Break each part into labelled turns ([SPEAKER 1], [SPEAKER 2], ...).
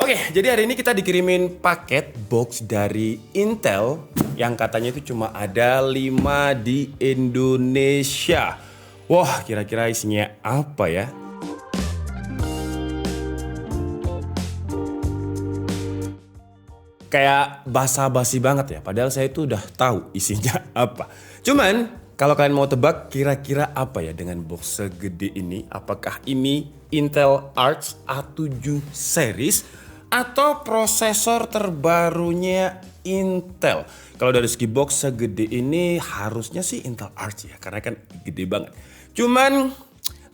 [SPEAKER 1] Oke, jadi hari ini kita dikirimin paket box dari Intel yang katanya itu cuma ada 5 di Indonesia. Wah, kira-kira isinya apa ya? Kayak basa-basi banget ya, padahal saya itu udah tahu isinya apa. Cuman, kalau kalian mau tebak kira-kira apa ya dengan box segede ini? Apakah ini Intel Arc A7 series atau prosesor terbarunya Intel? Kalau dari segi box segede ini harusnya sih Intel Arc ya, karena kan gede banget. Cuman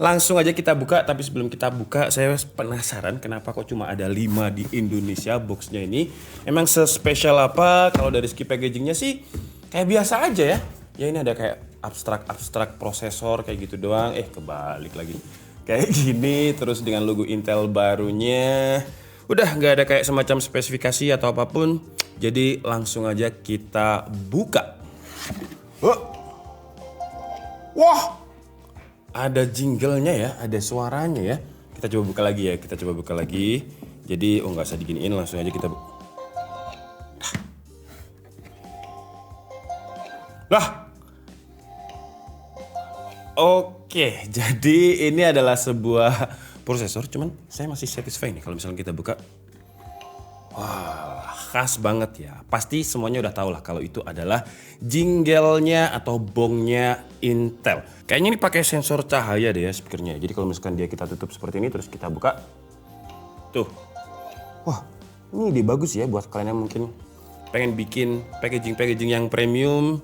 [SPEAKER 1] langsung aja kita buka, tapi sebelum kita buka saya penasaran kenapa kok cuma ada 5 di Indonesia boxnya ini. Emang sespesial apa? Kalau dari segi packagingnya sih kayak biasa aja ya. Ya ini ada kayak abstrak prosesor kayak gitu doang. Kebalik lagi. Kayak gini terus dengan logo Intel barunya. Udah nggak ada kayak semacam spesifikasi atau apapun. Jadi langsung aja kita buka. Wah! Ada jinglenya ya, ada suaranya ya. Kita coba buka lagi ya, Jadi, nggak usah diginiin, langsung aja kita Lah! Oke, jadi ini adalah sebuah prosesor, cuman saya masih satisfied nih kalau misalnya kita buka. Wah, khas banget ya. Pasti semuanya udah tahu lah kalau itu adalah jinglenya atau bongnya Intel. Kayaknya ini pakai sensor cahaya deh ya speakernya. Jadi kalau misalkan dia kita tutup seperti ini terus kita buka. Tuh. Wah, ini ide bagus ya buat kalian yang mungkin pengen bikin packaging yang premium.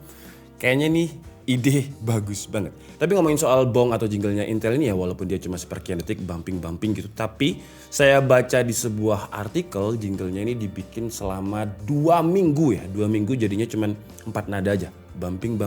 [SPEAKER 1] Kayaknya nih ide bagus banget. Tapi ngomongin soal bong atau jinglenya Intel ini ya, walaupun dia cuma sepersekian detik bumping gitu, tapi saya baca di sebuah artikel jinglenya ini dibikin selama 2 minggu ya. 2 minggu jadinya cuma 4 nada aja. Bumping,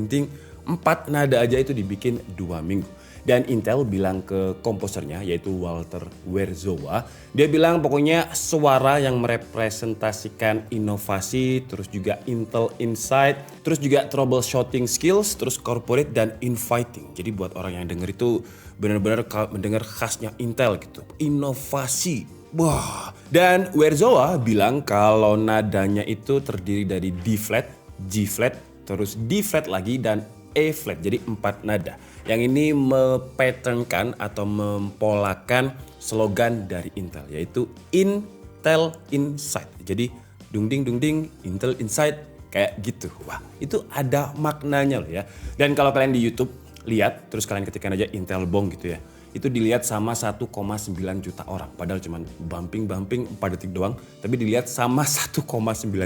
[SPEAKER 1] ting. 4 nada aja itu dibikin 2 minggu. Dan Intel bilang ke komposernya yaitu Walter Werzowa, dia bilang pokoknya suara yang merepresentasikan inovasi, terus juga Intel Insight, terus juga troubleshooting skills, terus corporate dan inviting. Jadi buat orang yang denger itu benar-benar mendengar khasnya Intel gitu. Inovasi. Wah. Dan Werzowa bilang kalau nadanya itu terdiri dari D flat, G flat, terus D flat lagi dan E flat, jadi 4 nada. Yang ini mepatternkan atau mempolakan slogan dari Intel, yaitu Intel Insight. Jadi dung ding Intel Insight kayak gitu. Wah, itu ada maknanya loh ya. Dan kalau kalian di YouTube lihat, terus kalian ketikkan aja Intel Bong gitu ya, itu dilihat sama 1,9 juta orang. Padahal cuma bumping 4 detik doang, tapi dilihat sama 1,9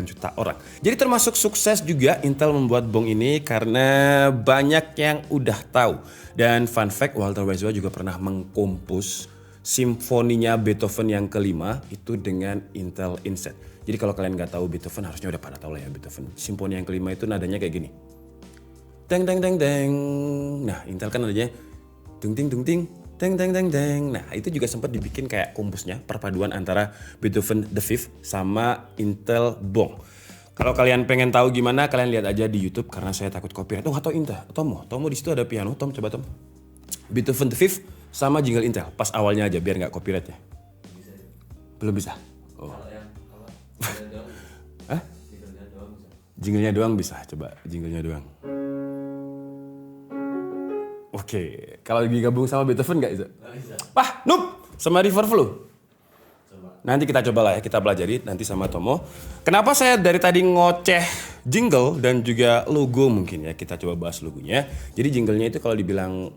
[SPEAKER 1] juta orang. Jadi termasuk sukses juga Intel membuat bong ini karena banyak yang udah tahu. Dan fun fact, Walter Werzowa juga pernah mengkompos simfoninya Beethoven yang kelima itu dengan Intel Insight. Jadi kalau kalian nggak tahu Beethoven, harusnya udah pada tahu lah ya Beethoven. Simfoni yang kelima itu nadanya kayak gini. Deng. Nah, Intel kan nadanya dung ting. Deng. Nah, itu juga sempat dibikin kayak komposnya, perpaduan antara Beethoven the Fifth sama Intel Bong. Kalau kalian pengen tahu gimana, kalian lihat aja di YouTube karena saya takut copyright. Atau Intel, Tomo di situ ada piano. Coba Tom. Beethoven the Fifth sama jingle Intel. Pas awalnya aja biar nggak copyright ya. Belum bisa. Oh. Hah? Jinglenya doang bisa. Coba jinglenya doang. Oke, kalau digabung sama Beethoven nggak bisa? Nggak bisa. Wah, noob! Sama River Flow? Coba. Nanti kita coba lah ya, kita pelajari nanti sama Tomo. Kenapa saya dari tadi ngoceh jingle dan juga logo mungkin ya, kita coba bahas logonya. Jadi jinglenya itu kalau dibilang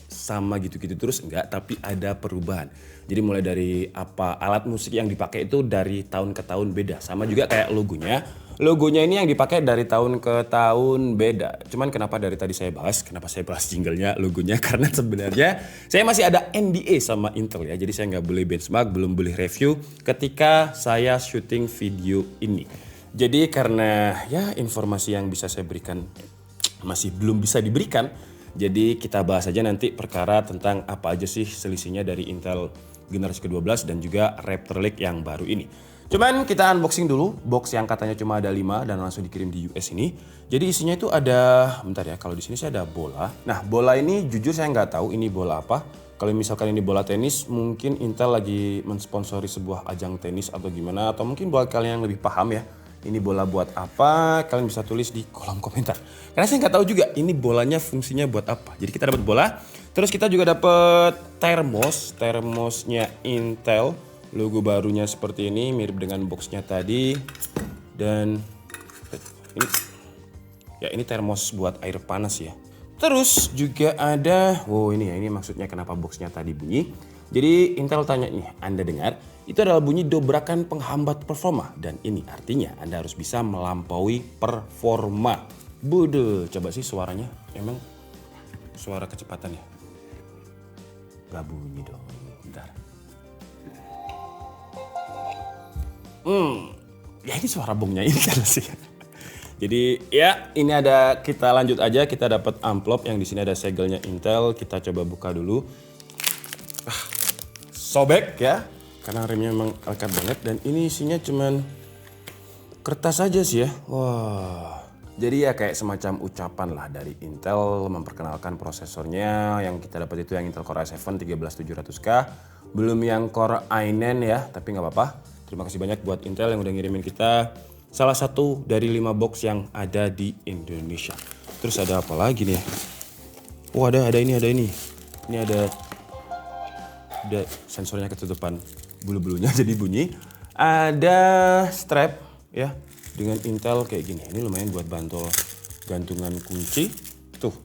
[SPEAKER 1] sama gitu-gitu terus enggak, tapi ada perubahan. Jadi mulai dari apa alat musik yang dipakai itu dari tahun ke tahun beda. Sama juga kayak logonya. Logonya ini yang dipakai dari tahun ke tahun beda. Cuman kenapa saya bahas jinglenya, logonya, karena sebenarnya saya masih ada NDA sama Intel ya. Jadi saya nggak boleh benchmark, belum boleh review ketika saya syuting video ini. Jadi karena ya informasi yang bisa saya berikan masih belum bisa diberikan. Jadi kita bahas aja nanti perkara tentang apa aja sih selisihnya dari Intel generasi ke-12 dan juga Raptor Lake yang baru ini. Cuman kita unboxing dulu box yang katanya cuma ada 5 dan langsung dikirim di US ini. Jadi isinya itu ada, bentar ya, kalau di sini saya ada bola. Nah, bola ini jujur saya nggak tahu ini bola apa. Kalau misalkan ini bola tenis, mungkin Intel lagi mensponsori sebuah ajang tenis atau gimana, atau mungkin buat kalian yang lebih paham ya. Ini bola buat apa? Kalian bisa tulis di kolom komentar. Karena saya nggak tahu juga ini bolanya fungsinya buat apa. Jadi kita dapat bola, terus kita juga dapat termosnya Intel. Logo barunya seperti ini, mirip dengan boxnya tadi. Dan ini termos buat air panas ya. Terus juga ada, ini maksudnya kenapa boxnya tadi bunyi. Jadi Intel tanya nih, Anda dengar, itu adalah bunyi dobrakan penghambat performa. Dan ini artinya Anda harus bisa melampaui performa. Bude, coba sih suaranya, emang suara kecepatan ya? Gak bunyi dong, bentar. Ya ini suara bongnya ini kan sih. Jadi ya ini ada, kita lanjut aja, kita dapat amplop yang di sini ada segelnya Intel. Kita coba buka dulu. Sobek ya, karena remnya memang lekat banget dan ini isinya cuman kertas aja sih ya. Wah. Jadi ya kayak semacam ucapan lah dari Intel memperkenalkan prosesornya. Yang kita dapat itu yang Intel Core i7 13700K. Belum yang Core i9 ya, tapi nggak apa-apa. Terima kasih banyak buat Intel yang udah ngirimin kita salah satu dari 5 box yang ada di Indonesia. Terus ada apa lagi nih? Oh ada ini. Ini ada sensornya ketutupan bulu-bulunya jadi bunyi. Ada strap ya dengan Intel kayak gini. Ini lumayan buat bantu gantungan kunci. Tuh.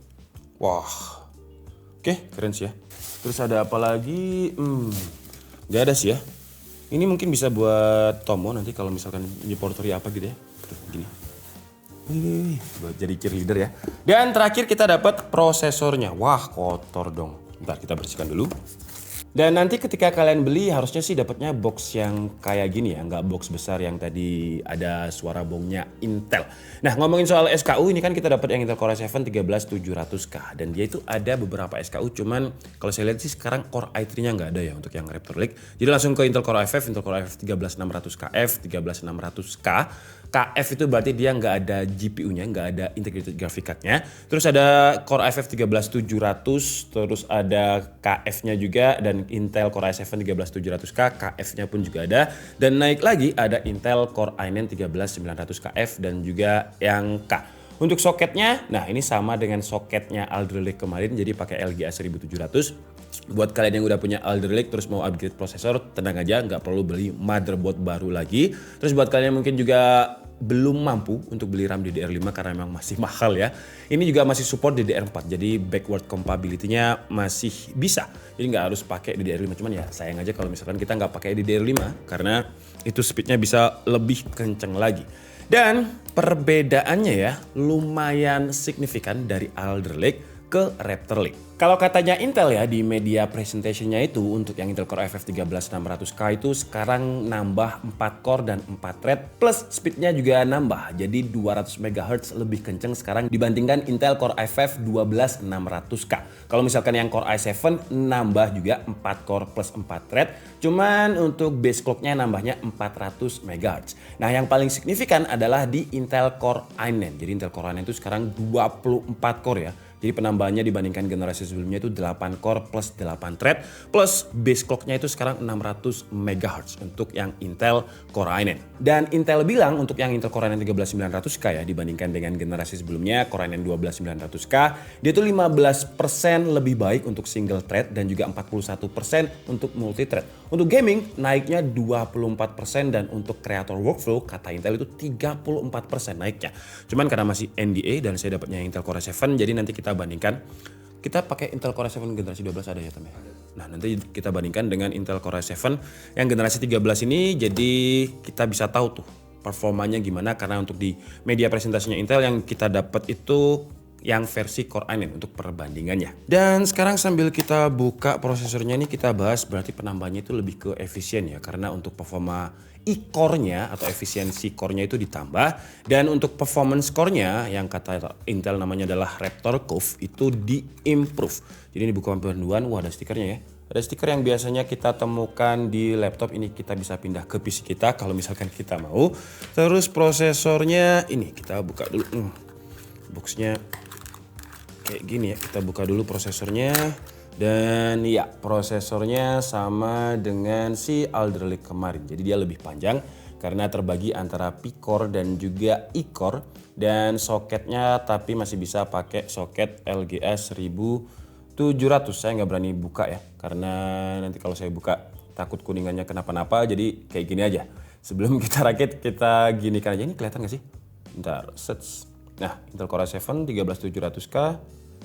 [SPEAKER 1] Wah. Oke, keren sih ya. Terus ada apa lagi? Gak ada sih ya. Ini mungkin bisa buat Tomo nanti kalau misalkan reportory apa gitu ya. Tuh, gini. Buat jadi cheerleader ya. Dan terakhir kita dapat prosesornya. Wah, kotor dong. Bentar kita bersihkan dulu. Dan nanti ketika kalian beli harusnya sih dapatnya box yang kayak gini ya, nggak box besar yang tadi ada suara bongnya Intel. Nah ngomongin soal SKU, ini kan kita dapat yang Intel Core i7 13700K dan dia itu ada beberapa SKU, cuman kalau saya lihat sih sekarang Core i3-nya nggak ada ya untuk yang Raptor Lake. Jadi langsung ke Intel Core i5 13600KF, 13600K. KF itu berarti dia nggak ada GPU-nya, nggak ada integrated graphic card-nya. Terus ada Core i5 13700, terus ada KF-nya juga, dan Intel Core i7 13700K, KF-nya pun juga ada. Dan naik lagi ada Intel Core i9 13900KF dan juga yang K. Untuk soketnya, nah ini sama dengan soketnya Alder Lake kemarin, jadi pakai LGA 1700. Buat kalian yang udah punya Alder Lake terus mau upgrade prosesor, tenang aja, nggak perlu beli motherboard baru lagi. Terus buat kalian yang mungkin juga belum mampu untuk beli RAM DDR5 karena memang masih mahal ya. Ini juga masih support DDR4, jadi backward compatibility-nya masih bisa. Jadi nggak harus pakai DDR5, cuman ya sayang aja kalau misalkan kita nggak pakai DDR5 karena itu speednya bisa lebih kenceng lagi. Dan perbedaannya ya lumayan signifikan dari Alder Lake ke Raptor Lake. Kalau katanya Intel ya di media presentationnya itu untuk yang Intel Core i5 13600K itu sekarang nambah 4 core dan 4 thread plus speednya juga nambah. Jadi 200 MHz lebih kenceng sekarang dibandingkan Intel Core i5 12600K. Kalau misalkan yang Core i7 nambah juga 4 core plus 4 thread. Cuman untuk base clocknya nambahnya 400 MHz. Nah yang paling signifikan adalah di Intel Core i9. Jadi Intel Core i9 itu sekarang 24 core ya. Jadi penambahannya dibandingkan generasi sebelumnya itu 8 core plus 8 thread plus base clocknya itu sekarang 600 MHz untuk yang Intel Core i9. Dan Intel bilang untuk yang Intel Core i9 13900K ya dibandingkan dengan generasi sebelumnya Core i9 12900K dia itu 15% lebih baik untuk single thread dan juga 41% untuk multi thread. Untuk gaming naiknya 24% dan untuk creator workflow kata Intel itu 34% naiknya. Cuman karena masih NDA dan saya dapatnya Intel Core i7 jadi nanti kita bandingkan. Kita pakai Intel Core i7 generasi 12 ada ya Tom ya? Nah nanti kita bandingkan dengan Intel Core i7 yang generasi 13 ini, jadi kita bisa tahu tuh performanya gimana karena untuk di media presentasinya Intel yang kita dapat itu yang versi Core i9 untuk perbandingannya. Dan sekarang sambil kita buka prosesornya ini kita bahas berarti penambahannya itu lebih ke efisien ya karena untuk performa i-core-nya atau efisiensi core-nya itu ditambah dan untuk performance core-nya yang kata Intel namanya adalah Raptor Curve itu di-improve. Jadi ini buku panduan, wah ada stikernya ya. Ada stiker yang biasanya kita temukan di laptop, ini kita bisa pindah ke PC kita kalau misalkan kita mau. Terus prosesornya ini kita buka dulu. Boxnya kayak gini ya, kita buka dulu prosesornya. Dan ya, prosesornya sama dengan si Alder Lake kemarin. Jadi dia lebih panjang karena terbagi antara P-core dan juga E-core. Dan soketnya tapi masih bisa pakai soket LGA 1700. Saya nggak berani buka ya, karena nanti kalau saya buka takut kuningannya kenapa-napa. Jadi kayak gini aja. Sebelum kita rakit, kita ginikan aja. Ini kelihatan nggak sih? Bentar, sets. Nah, Intel Core i7 13700K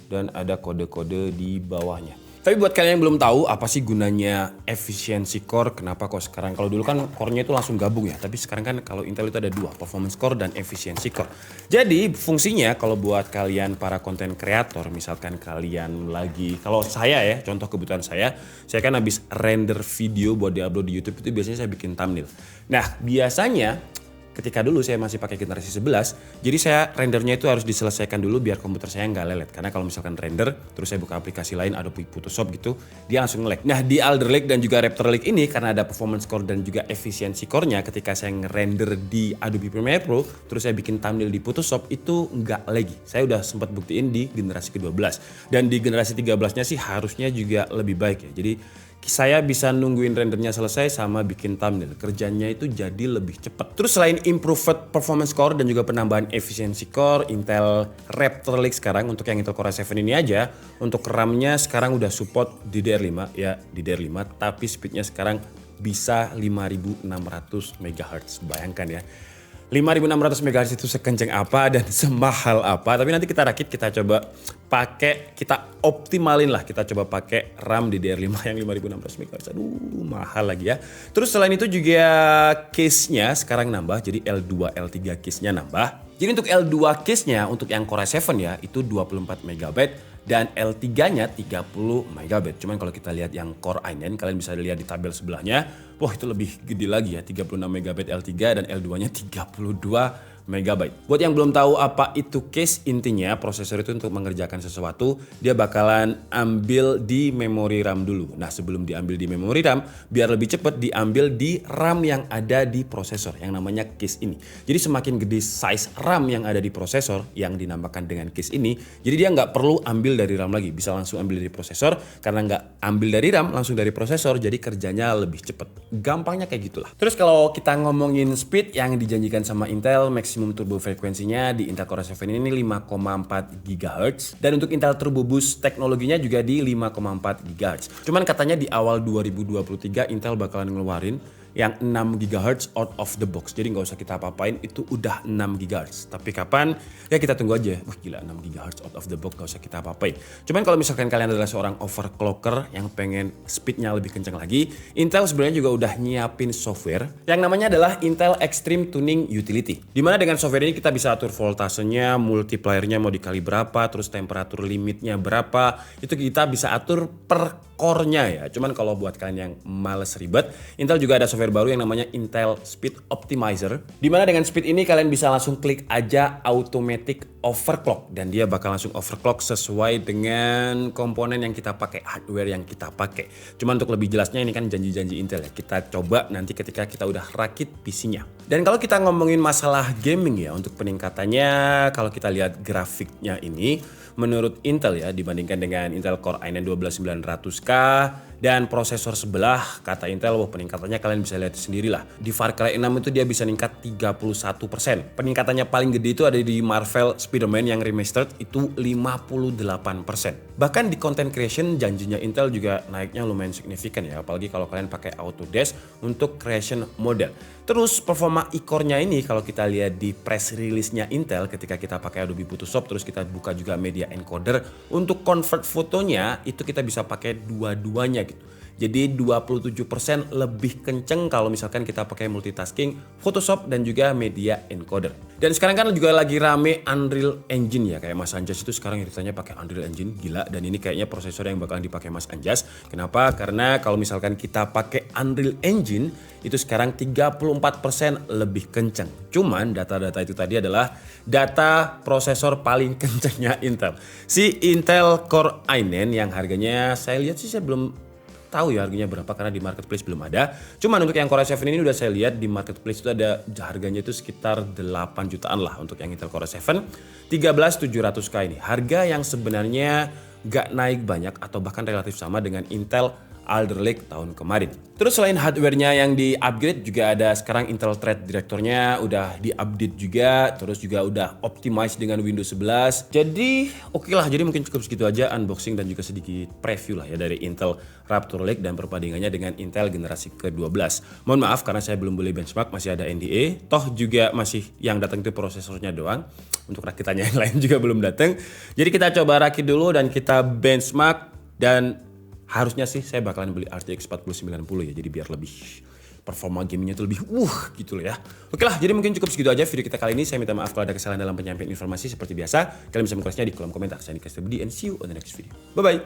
[SPEAKER 1] dan ada kode-kode di bawahnya. Tapi buat kalian yang belum tahu apa sih gunanya efisiensi core, kenapa kok sekarang, kalau dulu kan core-nya itu langsung gabung ya, tapi sekarang kan kalau Intel itu ada dua, performance core dan efisiensi core. Jadi fungsinya kalau buat kalian para konten kreator, misalkan kalian lagi, kalau saya ya, contoh kebutuhan saya kan habis render video buat diupload di YouTube itu biasanya saya bikin thumbnail. Nah biasanya ketika dulu saya masih pakai generasi 11, jadi saya rendernya itu harus diselesaikan dulu biar komputer saya nggak lelet. Karena kalau misalkan render, terus saya buka aplikasi lain, Adobe Photoshop gitu, dia langsung nge-lag. Nah di Alder Lake dan juga Raptor Lake ini, karena ada performance core dan juga efisiensi core-nya, ketika saya nge-render di Adobe Premiere Pro, terus saya bikin thumbnail di Photoshop, itu nggak lagi. Saya udah sempat buktiin di generasi ke-12. Dan di generasi 13-nya sih harusnya juga lebih baik ya. Jadi saya bisa nungguin rendernya selesai sama bikin thumbnail. Kerjanya itu jadi lebih cepat. Terus selain improved performance core dan juga penambahan efisiensi core, Intel Raptor Lake sekarang untuk yang Intel Core i7 ini aja, untuk RAM-nya sekarang udah support DDR5 ya, DDR5, tapi speednya sekarang bisa 5600 MHz. Bayangkan ya. 5600 MHz itu sekenceng apa dan semahal apa. Tapi nanti kita rakit, kita coba pakai, kita optimalin lah. Kita coba pakai RAM DDR5 yang 5600 MHz. Aduh mahal lagi ya. Terus selain itu juga case-nya sekarang nambah. Jadi L2, L3 case-nya nambah. Jadi untuk L2 case-nya untuk yang Core i7 ya itu 24 MB dan L3-nya 30 MB. Cuman kalau kita lihat yang Core i9, kalian bisa lihat di tabel sebelahnya, wah itu lebih gede lagi ya, 36 MB L3 dan L2-nya 32 MB. Buat yang belum tahu apa itu case, intinya prosesor itu untuk mengerjakan sesuatu dia bakalan ambil di memori RAM dulu. Nah sebelum diambil di memori RAM, biar lebih cepat diambil di RAM yang ada di prosesor yang namanya case ini. Jadi semakin gede size RAM yang ada di prosesor yang dinamakan dengan case ini, jadi dia nggak perlu ambil dari RAM lagi, bisa langsung ambil dari prosesor. Karena nggak ambil dari RAM, langsung dari prosesor, jadi kerjanya lebih cepat. Gampangnya kayak gitulah. Terus kalau kita ngomongin speed yang dijanjikan sama Intel, maksimum turbo frekuensinya di Intel Core i7 ini 5,4 GHz. Dan untuk Intel Turbo Boost teknologinya juga di 5,4 GHz. Cuman katanya di awal 2023 Intel bakalan ngeluarin yang 6 GHz out of the box. Jadi nggak usah kita apa-apain, itu udah 6 GHz. Tapi kapan? Ya kita tunggu aja. Wah gila 6 GHz out of the box, nggak usah kita apa-apain. Cuman kalau misalkan kalian adalah seorang overclocker yang pengen speednya lebih kencang lagi, Intel sebenarnya juga udah nyiapin software yang namanya adalah Intel Extreme Tuning Utility. Dimana dengan software ini kita bisa atur voltasenya, multipliernya mau dikali berapa, terus temperatur limitnya berapa. Itu kita bisa atur per core-nya ya. Cuman kalau buat kalian yang males ribet, Intel juga ada software baru yang namanya Intel Speed Optimizer. Dimana dengan speed ini kalian bisa langsung klik aja automatic overclock dan dia bakal langsung overclock sesuai dengan komponen yang kita pakai, hardware yang kita pakai. Cuman untuk lebih jelasnya ini kan janji-janji Intel ya. Kita coba nanti ketika kita udah rakit PC-nya. Dan kalau kita ngomongin masalah gaming ya, untuk peningkatannya kalau kita lihat grafiknya ini, menurut Intel ya, dibandingkan dengan Intel Core i9 12900K dan prosesor sebelah, kata Intel, wah peningkatannya kalian bisa lihat sendirilah. Di Far Cry 6 itu dia bisa ningkat 31%. Peningkatannya paling gede itu ada di Marvel Spider-Man yang remastered itu 58%. Bahkan di content creation janjinya Intel juga naiknya lumayan signifikan ya, apalagi kalau kalian pakai Autodesk untuk creation model. Terus performa e-core-nya ini kalau kita lihat di press release-nya Intel ketika kita pakai Adobe Photoshop, terus kita buka juga media encoder, untuk convert fotonya itu kita bisa pakai dua-duanya gitu. Jadi 27% lebih kenceng kalau misalkan kita pakai multitasking Photoshop dan juga media encoder. Dan sekarang kan juga lagi rame Unreal Engine ya, kayak Mas Anjas itu sekarang ceritanya pakai Unreal Engine, gila. Dan ini kayaknya prosesor yang bakalan dipakai Mas Anjas. Kenapa? Karena kalau misalkan kita pakai Unreal Engine itu sekarang 34% lebih kenceng. Cuman data-data itu tadi adalah data prosesor paling kencengnya Intel. Si Intel Core i9 yang harganya saya lihat sih, saya belum tahu ya harganya berapa karena di marketplace belum ada. Cuman untuk yang Core i7 ini udah saya lihat di marketplace itu ada harganya itu sekitar 8 jutaan lah untuk yang Intel Core i7 13700K ini. Harga yang sebenarnya gak naik banyak atau bahkan relatif sama dengan Intel Alder Lake tahun kemarin. Terus selain hardware-nya yang di-upgrade juga ada sekarang Intel Thread Director-nya udah di-update juga, terus juga udah optimize dengan Windows 11. Jadi oke lah, jadi mungkin cukup segitu aja unboxing dan juga sedikit preview lah ya dari Intel Raptor Lake dan perbandingannya dengan Intel generasi ke-12. Mohon maaf karena saya belum boleh benchmark, masih ada NDA. Toh juga masih yang datang itu prosesornya doang. Untuk rakitannya yang lain juga belum datang. Jadi kita coba rakit dulu dan kita benchmark dan harusnya sih saya bakalan beli RTX 4090 ya, jadi biar lebih performa gamingnya tuh lebih gitu loh ya. Oke lah, jadi mungkin cukup segitu aja video kita kali ini. Saya minta maaf kalau ada kesalahan dalam penyampaian informasi seperti biasa. Kalian bisa mengkoreksinya di kolom komentar. Saya Niklas Budi and see you on the next video. Bye bye.